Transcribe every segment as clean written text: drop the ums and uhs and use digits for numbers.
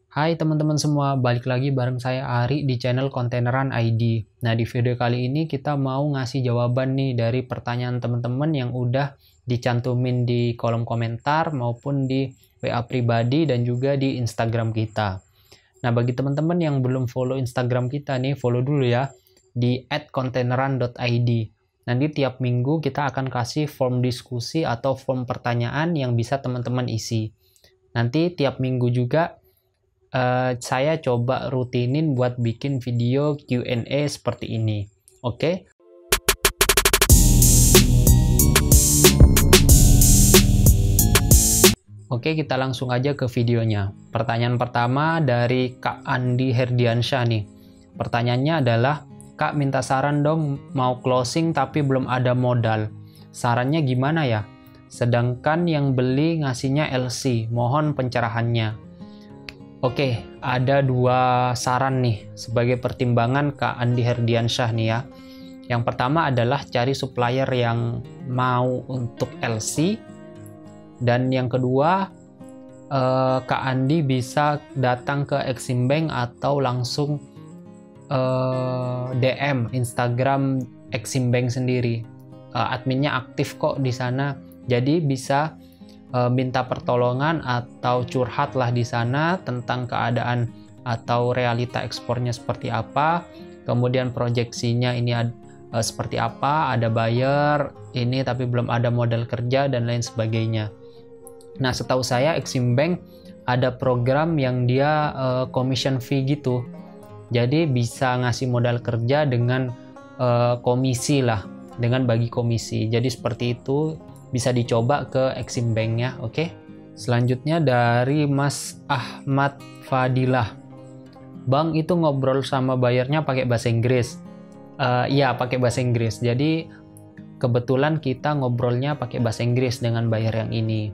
Hai teman-teman semua, balik lagi bareng saya Ari di channel Kontaineran ID. Nah, di video kali ini kita mau ngasih jawaban nih dari pertanyaan teman-teman yang udah dicantumin di kolom komentar maupun di WA pribadi dan juga di Instagram kita. Nah, bagi teman-teman yang belum follow Instagram kita nih, follow dulu ya di @kontaineran.id. Nanti tiap minggu kita akan kasih form diskusi atau form pertanyaan yang bisa teman-teman isi. Nanti tiap minggu juga saya coba rutinin buat bikin video Q&A seperti ini. Oke? Oke, kita langsung aja ke videonya. Pertanyaan pertama dari Kak Andi Herdiansyah nih. Pertanyaannya adalah, Kak minta saran dong, mau closing tapi belum ada modal. Sarannya gimana ya? Sedangkan yang beli ngasihnya LC, mohon pencerahannya. Oke, ada dua saran nih sebagai pertimbangan Kak Andi Herdiansyah nih ya. Yang pertama adalah cari supplier yang mau untuk LC. Dan yang kedua, Kak Andi bisa datang ke Exim Bank atau langsung DM Instagram Exim Bank sendiri. Adminnya aktif kok di sana, jadi bisa minta pertolongan atau curhat lah di sana tentang keadaan atau realita ekspornya seperti apa, kemudian proyeksinya ini seperti apa, ada buyer ini tapi belum ada modal kerja dan lain sebagainya. Nah, setahu saya Exim Bank ada program yang dia commission fee gitu, jadi bisa ngasih modal kerja dengan komisi lah, dengan bagi komisi. Jadi seperti itu, bisa dicoba ke Exim Bank ya, oke? Selanjutnya dari Mas Ahmad Fadilah. Bang, itu ngobrol sama bayarnya pakai bahasa Inggris? Iya, pakai bahasa Inggris. Jadi kebetulan kita ngobrolnya pakai bahasa Inggris dengan bayar yang ini.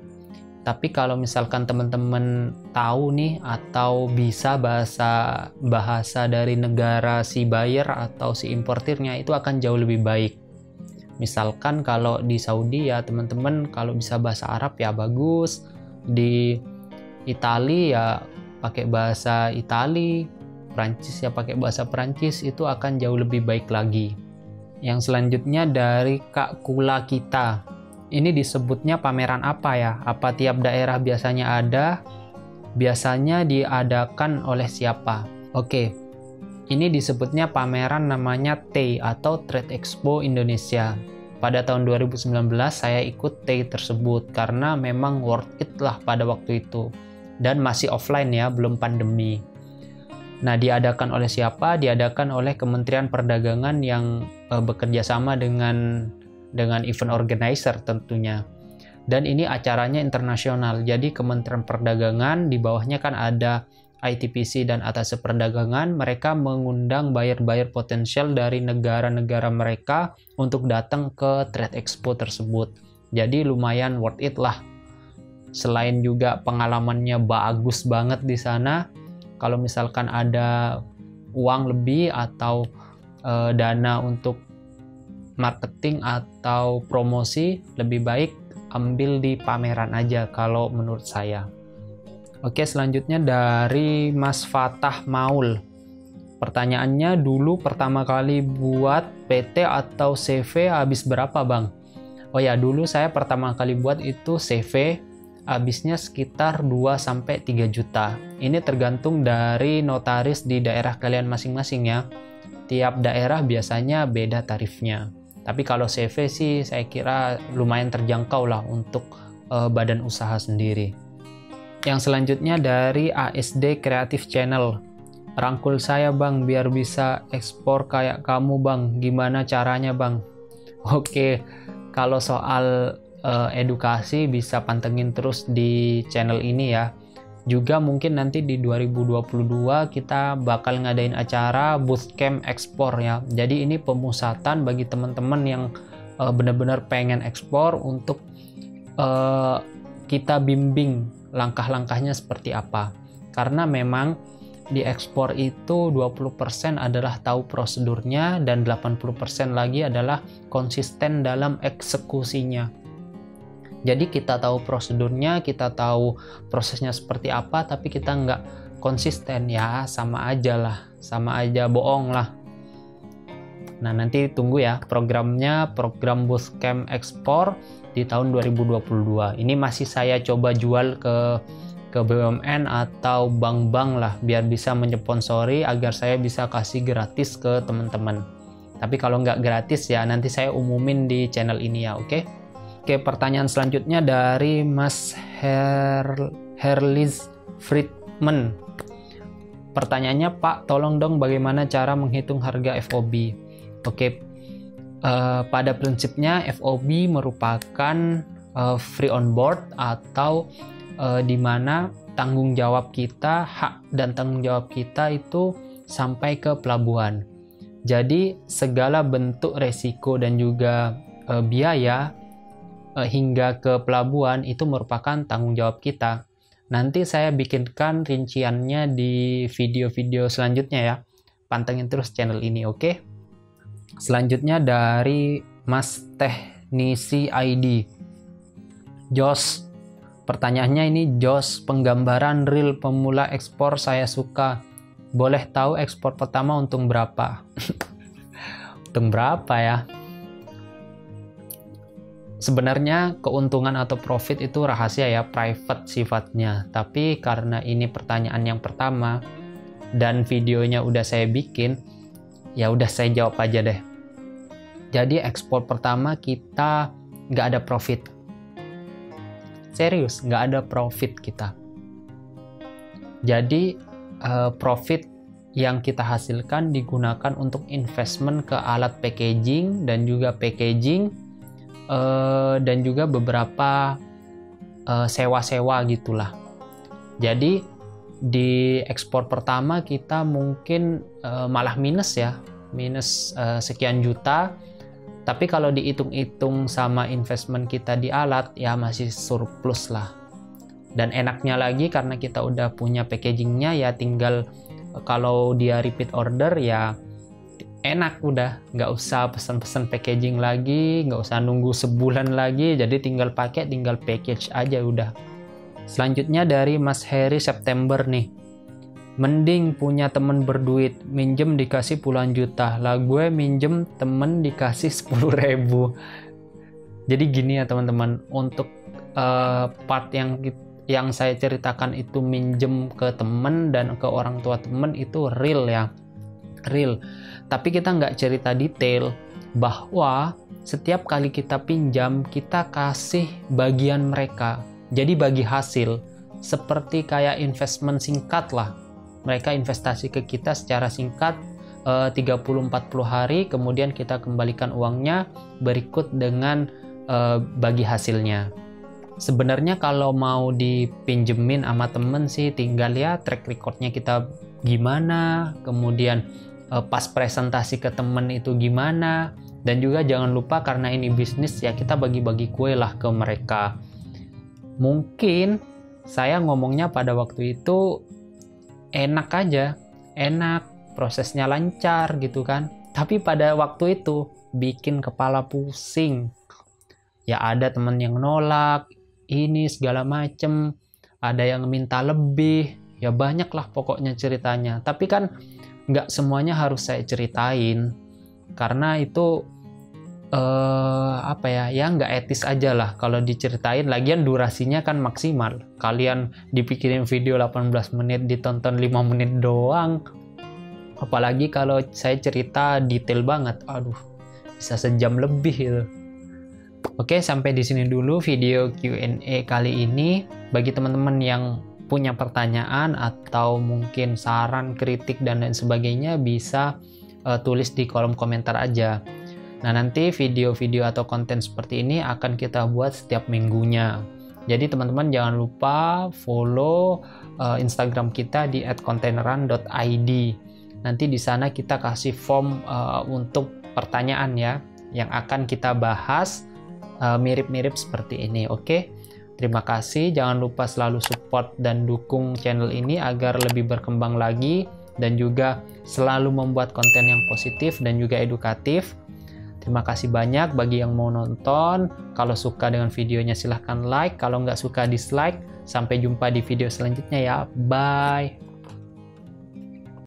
Tapi kalau misalkan teman-teman tahu nih atau bisa bahasa dari negara si buyer atau si importirnya, itu akan jauh lebih baik. Misalkan kalau di Saudi ya teman-teman kalau bisa bahasa Arab ya bagus, di Itali ya pakai bahasa Itali, Prancis ya pakai bahasa Prancis, itu akan jauh lebih baik lagi. Yang selanjutnya dari Kak Kula Kita. Ini disebutnya pameran apa ya? Apa tiap daerah biasanya ada? Biasanya diadakan oleh siapa? Oke. Ini disebutnya pameran namanya TEI atau Trade Expo Indonesia. Pada tahun 2019 saya ikut TEI tersebut karena memang worth it lah pada waktu itu. Dan masih offline ya, belum pandemi. Nah, diadakan oleh siapa? Diadakan oleh Kementerian Perdagangan yang bekerja sama dengan event organizer tentunya. Dan ini acaranya internasional. Jadi Kementerian Perdagangan di bawahnya kan ada ITPC dan Atasé Perdagangan, mereka mengundang buyer-buyer potensial dari negara-negara mereka untuk datang ke Trade Expo tersebut. Jadi lumayan worth it lah. Selain juga pengalamannya bagus banget di sana, kalau misalkan ada uang lebih atau dana untuk marketing atau promosi, lebih baik ambil di pameran aja kalau menurut saya. Oke, selanjutnya dari Mas Fatah Maul. Pertanyaannya, dulu pertama kali buat PT atau CV habis berapa, Bang? Oh ya, dulu saya pertama kali buat itu CV, habisnya sekitar 2-3 juta. Ini tergantung dari notaris di daerah kalian masing-masing ya. Tiap daerah biasanya beda tarifnya. Tapi kalau CV sih saya kira lumayan terjangkau lah untuk badan usaha sendiri. Yang selanjutnya dari ASD Creative Channel. Rangkul saya bang biar bisa ekspor kayak kamu bang. Gimana caranya bang? Oke, kalau soal edukasi bisa pantengin terus di channel ini ya. Juga mungkin nanti di 2022 kita bakal ngadain acara bootcamp ekspor ya. Jadi ini pemusatan bagi teman-teman yang benar-benar pengen ekspor untuk kita bimbing langkah-langkahnya seperti apa. Karena memang di ekspor itu 20% adalah tahu prosedurnya dan 80% lagi adalah konsisten dalam eksekusinya. Jadi kita tahu prosedurnya, kita tahu prosesnya seperti apa, tapi kita nggak konsisten, ya sama aja lah, sama aja bohong lah. Nah, nanti tunggu ya programnya, program bootcamp ekspor di tahun 2022. Ini masih saya coba jual ke BUMN atau bank-bank lah, biar bisa menyponsori agar saya bisa kasih gratis ke teman-teman. Tapi kalau nggak gratis ya nanti saya umumin di channel ini ya, oke? Oke, pertanyaan selanjutnya dari Mas Herlis Friedman. Pertanyaannya, Pak, tolong dong bagaimana cara menghitung harga FOB? Oke, pada prinsipnya FOB merupakan free on board atau di mana tanggung jawab kita, hak dan tanggung jawab kita itu sampai ke pelabuhan. Jadi segala bentuk resiko dan juga biaya hingga ke pelabuhan itu merupakan tanggung jawab kita. Nanti saya bikinkan rinciannya di video-video selanjutnya ya. Pantengin terus channel ini, oke? Selanjutnya dari Mas Teknisi ID. Jos. Pertanyaannya ini, Jos, penggambaran real pemula ekspor saya suka. Boleh tahu ekspor pertama untung berapa? Untung berapa ya? Sebenarnya keuntungan atau profit itu rahasia ya, private sifatnya. Tapi karena ini pertanyaan yang pertama dan videonya udah saya bikin, ya udah saya jawab aja deh. Jadi ekspor pertama kita nggak ada profit. Serius, nggak ada profit kita. Jadi profit yang kita hasilkan digunakan untuk investment ke alat packaging dan juga dan juga beberapa sewa-sewa gitulah. Jadi di ekspor pertama kita mungkin malah minus ya, minus sekian juta. Tapi kalau dihitung-hitung sama investment kita di alat ya masih surplus lah. Dan enaknya lagi karena kita udah punya packagingnya ya, tinggal kalau dia repeat order ya enak, udah nggak usah pesan-pesan packaging lagi, nggak usah nunggu sebulan lagi, jadi tinggal pakai, tinggal package aja udah. Selanjutnya dari Mas Heri September nih. Mending punya temen berduit, minjem dikasih puluhan juta, lah gue minjem temen dikasih 10.000. Jadi gini ya teman-teman, untuk part yang saya ceritakan itu minjem ke temen dan ke orang tua temen itu real ya, real. Tapi kita nggak cerita detail bahwa setiap kali kita pinjam kita kasih bagian mereka, jadi bagi hasil, seperti kayak investment singkat lah. Mereka investasi ke kita secara singkat 30-40 hari, kemudian kita kembalikan uangnya berikut dengan bagi hasilnya. Sebenarnya kalau mau dipinjemin sama temen sih tinggal ya track recordnya kita gimana, kemudian pas presentasi ke temen itu gimana, dan juga jangan lupa karena ini bisnis ya kita bagi-bagi kue lah ke mereka. Mungkin saya ngomongnya pada waktu itu enak aja, enak, prosesnya lancar gitu kan. Tapi pada waktu itu bikin kepala pusing. Ya ada teman yang nolak, ini segala macem, ada yang minta lebih, ya banyak lah pokoknya ceritanya. Tapi kan nggak semuanya harus saya ceritain, karena itu ya nggak etis aja lah kalau diceritain. Lagian durasinya kan maksimal, kalian dipikirin video 18 menit ditonton 5 menit doang, apalagi kalau saya cerita detail banget, aduh bisa sejam lebih gitu. Oke, sampai di sini dulu video Q&A kali ini. Bagi teman-teman yang punya pertanyaan atau mungkin saran, kritik dan lain sebagainya bisa tulis di kolom komentar aja. Nah, nanti video-video atau konten seperti ini akan kita buat setiap minggunya. Jadi teman-teman jangan lupa follow Instagram kita di @containeran.id. Nanti di sana kita kasih form untuk pertanyaan ya, yang akan kita bahas mirip-mirip seperti ini. Oke? Terima kasih. Jangan lupa selalu support dan dukung channel ini agar lebih berkembang lagi dan juga selalu membuat konten yang positif dan juga edukatif. Terima kasih banyak bagi yang mau nonton. Kalau suka dengan videonya silahkan like. Kalau nggak suka dislike. Sampai jumpa di video selanjutnya ya. Bye.